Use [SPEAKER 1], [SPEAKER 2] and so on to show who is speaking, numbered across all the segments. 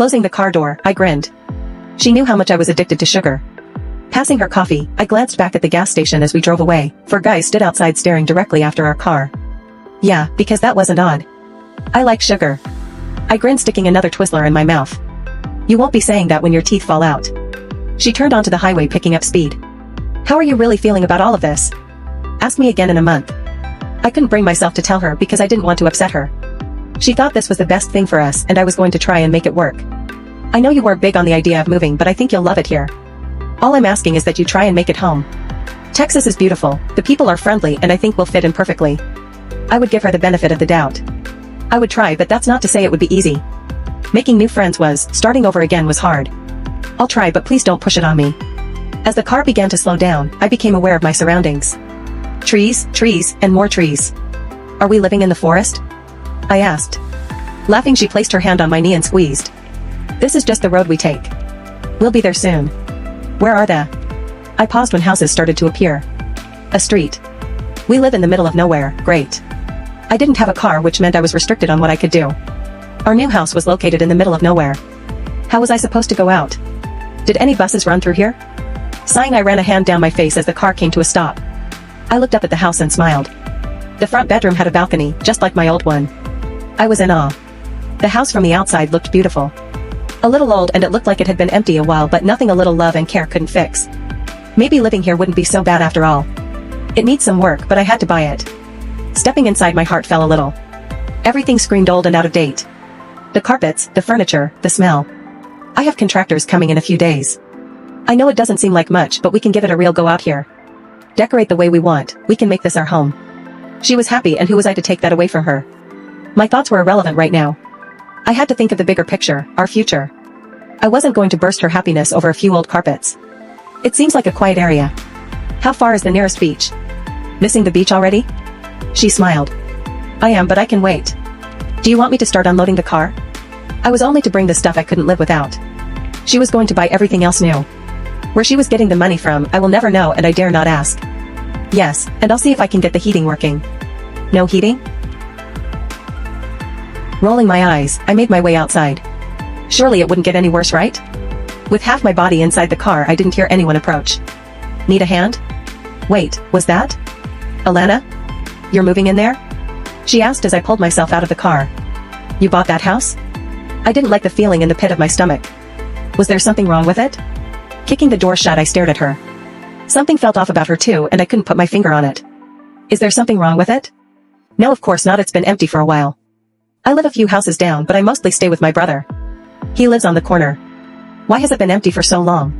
[SPEAKER 1] Closing the car door, I grinned. She knew how much I was addicted to sugar. Passing her coffee, I glanced back at the gas station as we drove away. Four guys stood outside staring directly after our car. Yeah, because that wasn't odd. I like sugar. I grinned, sticking another Twizzler in my mouth. You won't be saying that when your teeth fall out. She turned onto the highway, picking up speed. How are you really feeling about all of this? Ask me again in a month. I couldn't bring myself to tell her because I didn't want to upset her. She thought this was the best thing for us and I was going to try and make it work. I know you were big on the idea of moving, but I think you'll love it here. All I'm asking is that you try and make it home. Texas is beautiful, the people are friendly, and I think we'll fit in perfectly. I would give her the benefit of the doubt. I would try, but that's not to say it would be easy. Making new friends was, starting over again was hard. I'll try, but please don't push it on me. As the car began to slow down, I became aware of my surroundings. Trees, trees, and more trees. Are we living in the forest? I asked. Laughing, she placed her hand on my knee and squeezed. This is just the road we take. We'll be there soon. Where are they? I paused when houses started to appear. A street. We live in the middle of nowhere, great. I didn't have a car, which meant I was restricted on what I could do. Our new house was located in the middle of nowhere. How was I supposed to go out? Did any buses run through here? Sighing, I ran a hand down my face as the car came to a stop. I looked up at the house and smiled. The front bedroom had a balcony, just like my old one. I was in awe. The house from the outside looked beautiful. A little old, and it looked like it had been empty a while, but nothing a little love and care couldn't fix. Maybe living here wouldn't be so bad after all. It needs some work, but I had to buy it. Stepping inside, my heart fell a little. Everything screamed old and out of date. The carpets, the furniture, the smell. I have contractors coming in a few days. I know it doesn't seem like much, but we can give it a real go out here. Decorate the way we want, we can make this our home. She was happy, and who was I to take that away from her? My thoughts were irrelevant right now. I had to think of the bigger picture, our future. I wasn't going to burst her happiness over a few old carpets. It seems like a quiet area. How far is the nearest beach? Missing the beach already? She smiled. I am, but I can wait. Do you want me to start unloading the car? I was only to bring the stuff I couldn't live without. She was going to buy everything else new. Where she was getting the money from, I will never know, and I dare not ask. Yes, and I'll see if I can get the heating working. No heating? Rolling my eyes, I made my way outside. Surely it wouldn't get any worse, right? With half my body inside the car, I didn't hear anyone approach. Need a hand? Wait, was that Alana? You're moving in there? She asked as I pulled myself out of the car. You bought that house? I didn't like the feeling in the pit of my stomach. Was there something wrong with it? Kicking the door shut, I stared at her. Something felt off about her too, and I couldn't put my finger on it. Is there something wrong with it? No, of course not, it's been empty for a while. I live a few houses down, but I mostly stay with my brother. He lives on the corner. Why has it been empty for so long?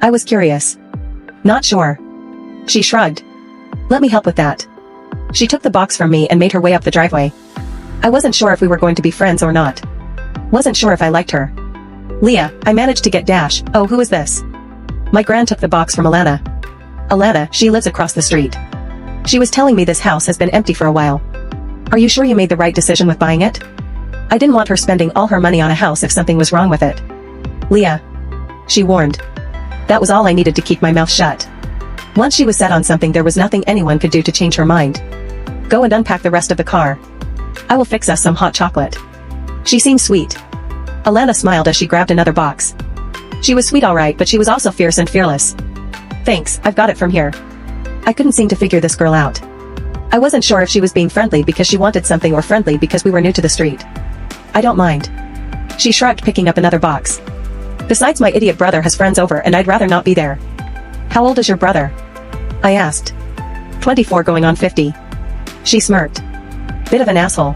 [SPEAKER 1] I was curious. Not sure. She shrugged. Let me help with that. She took the box from me and made her way up the driveway. I wasn't sure if we were going to be friends or not. Wasn't sure if I liked her. Leah, I managed to get Dash. Oh, who is this? My gran took the box from Alana. Alana, she lives across the street. She was telling me this house has been empty for a while. Are you sure you made the right decision with buying it? I didn't want her spending all her money on a house if something was wrong with it. Leah. She warned. That was all I needed to keep my mouth shut. Once she was set on something, there was nothing anyone could do to change her mind. Go and unpack the rest of the car. I will fix us some hot chocolate. She seemed sweet. Alana smiled as she grabbed another box. She was sweet alright, but she was also fierce and fearless. Thanks, I've got it from here. I couldn't seem to figure this girl out. I wasn't sure if she was being friendly because she wanted something or friendly because we were new to the street. I don't mind. She shrugged, picking up another box. Besides, my idiot brother has friends over and I'd rather not be there. How old is your brother? I asked. 24 going on 50. She smirked. Bit of an asshole.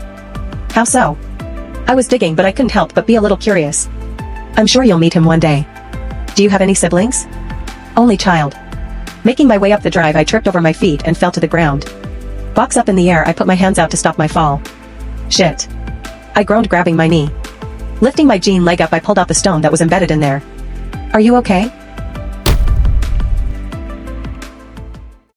[SPEAKER 1] How so? I was digging, but I couldn't help but be a little curious. I'm sure you'll meet him one day. Do you have any siblings? Only child. Making my way up the drive, I tripped over my feet and fell to the ground. Box up in the air, I put my hands out to stop my fall. Shit. I groaned, grabbing my knee. Lifting my jean leg up, I pulled out the stone that was embedded in there. Are you okay?